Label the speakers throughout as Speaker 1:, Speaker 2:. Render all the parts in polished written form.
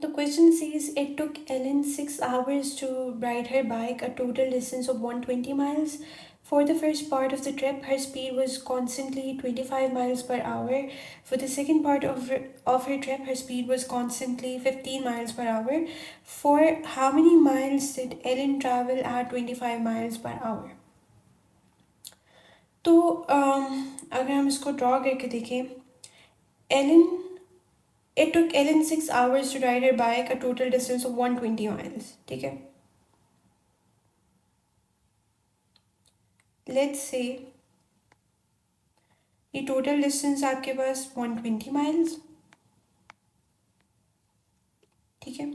Speaker 1: The question says it took Ellen 6 hours to ride her bike, a total distance of 120 miles. For the first part of the trip, her speed was constantly 25 miles per hour. For the second part of her trip, her speed was constantly 15 miles per hour. For how many miles did Ellen travel at 25 miles per hour? तो अगर हम इसको draw करके देखें, Elon It took Ellen 6 hours to ride her bike, a total distance of 120 miles. ठीक है. Let's say ये total distance आपके पास 120 माइल्स. ठीक है.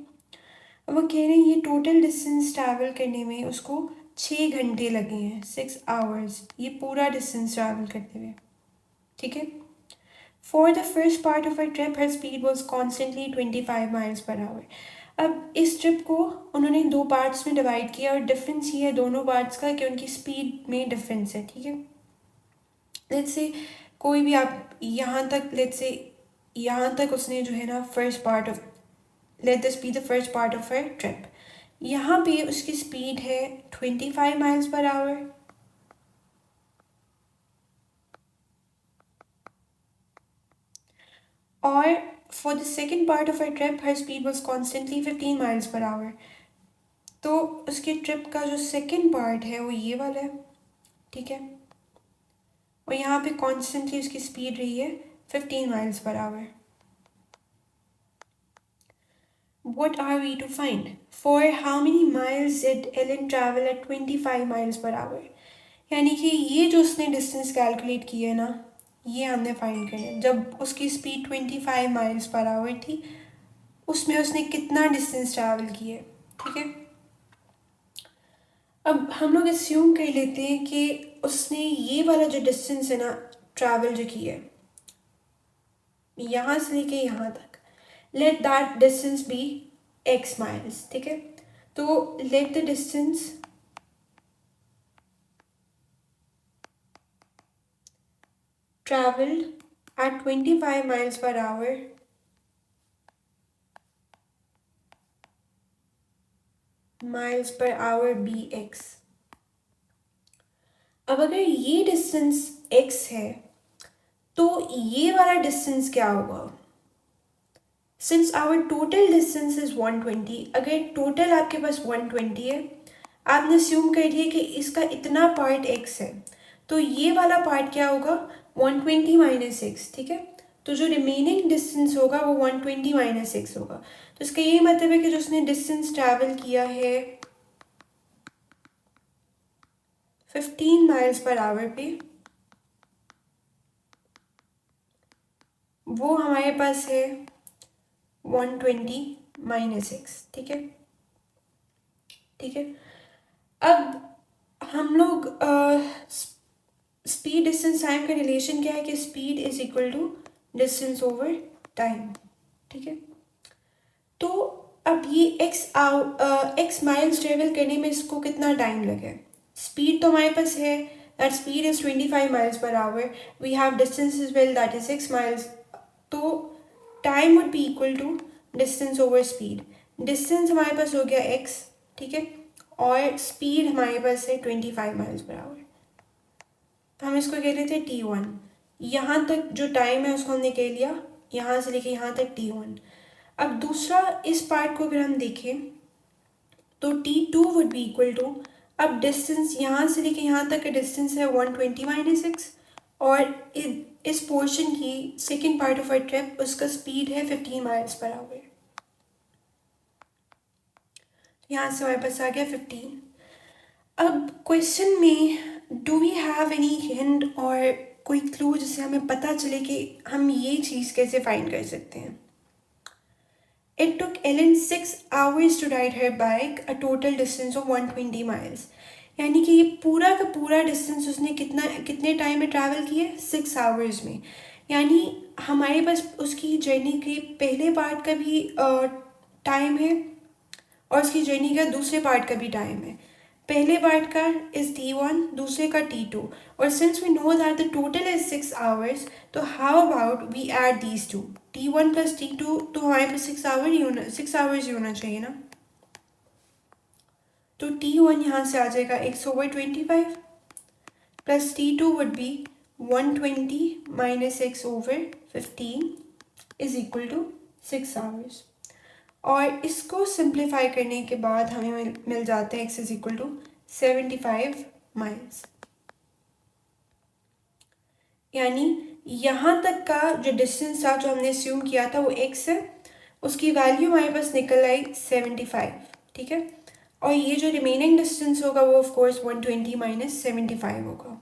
Speaker 1: अब वो कह रहे हैं ये टोटल डिस्टेंस ट्रैवल करने में उसको 6 घंटे लगे हैं. 6 hours ये पूरा डिस्टेंस ट्रैवल करते हुए. ठीक है. For the first part of her trip, her speed was constantly 25 miles per hour. अब इस ट्रिप को उन्होंने 2 पार्ट्स में डिवाइड किया और डिफरेंस ये है दोनों पार्ट्स का कि उनकी स्पीड में डिफरेंस है. ठीक है. लेट्स से कोई भी आप यहाँ तक लेट्स से यहाँ तक उसने जो है ना first part of let this be the first part of her trip. यहाँ पे उसकी स्पीड है 25 माइल्स पर आवर. और for the second part of her trip, her speed was constantly 15 miles per hour. तो उसके ट्रिप का जो second part है वो ये वाला है. ठीक है. और यहाँ पे कॉन्स्टेंटली उसकी स्पीड रही है 15 miles per hour. What are we to find? For how many miles did Ellen travel at 25 miles per hour? यानी कि ये जो उसने डिस्टेंस कैलकुलेट की है ना, ये हमने फाइंड करना है. जब उसकी स्पीड 25 माइल्स पर आवर थी उसमें उसने कितना डिस्टेंस ट्रैवल किया है. ठीक है. अब हम लोग अस्यूम कर लेते हैं कि उसने ये वाला जो डिस्टेंस है ना ट्रैवल जो किया है यहाँ से लेके यहाँ तक, let that distance be x miles. ठीक है. तो let the distance traveled at 25 miles per hour miles per hour bx. अब अगर ये डिस्टेंस x है तो ये वाला डिस्टेंस क्या होगा? Since our total distance is 120, अगर टोटल आपके पास 120 है, आपने अस्यूम कर दिया कि इसका इतना पार्ट x है, तो ये वाला पार्ट क्या होगा? 120 माइनस एक्स. ठीक है. तो जो रिमेनिंग डिस्टेंस होगा वो 120 माइनस एक्स होगा. तो इसका ये मतलब है कि जो उसने डिस्टेंस ट्रैवल किया है 15 माइल्स पर आवर पे, वो हमारे पास है 120 माइनस एक्स. ठीक है. ठीक है. अब हम लोग स्पीड डिस्टेंस टाइम का रिलेशन क्या है कि speed is equal to distance over time. ठीक है. तो अब ये एक्स माइल्स ट्रेवल करने में इसको कितना टाइम लगे? स्पीड तो हमारे पास है, that speed is 25 miles per hour. We have distance is well that is 6 miles. तो time would be equal to distance over speed. Distance हमारे पास हो गया x. ठीक है. और स्पीड हमारे पास है 25 माइल्स पर आवर. हम इसको कह लेते हैं t1. यहाँ तक जो टाइम है उसको हमने कह लिया, यहाँ से लेके यहाँ तक t1. अब दूसरा इस पार्ट को अगर हम देखें तो t2 would be equal to, अब डिस्टेंस यहाँ से लेके यहाँ तक का डिस्टेंस है 120 माइनस एक्स, और इस पोर्शन की second part of our trip उसका स्पीड है 15 माइल्स पर आवर. यहाँ से हमारे पास आ गया 15. अब क्वेश्चन में do we have any hint और कोई क्लू जिससे हमें पता चले कि हम ये चीज़ कैसे फाइंड कर सकते हैं? It took Ellen 6 hours to ride her bike, a total distance of 120 miles. यानी कि ये पूरा का पूरा डिस्टेंस उसने कितने टाइम में ट्रैवल किया? 6 आवर्स में. यानी हमारे पास उसकी जर्नी के पहले पार्ट का भी टाइम है और उसकी जर्नी का दूसरे पार्ट का भी टाइम है. पहले पार्ट का इज T1, दूसरे का T2, और since we know that the total is 6 hours, तो how about we add these two, T1 plus T2, तो हमारे पास 6 आवर्स ही होना चाहिए ना। तो T1 यहाँ से आ जाएगा x/25 plus T2 would be 120 minus x/15 is equal to 6 hours. और इसको सिंप्लीफाई करने के बाद हमें मिल जाता है x is equal to 75 miles. यानी यहाँ तक का जो डिस्टेंस था, जो हमने अस्यूम किया था वो x है, उसकी वैल्यू हमारे पास निकल आई 75, ठीक है। और ये जो रिमेनिंग डिस्टेंस होगा वो ऑफ कोर्स 120 माइनस 75 होगा।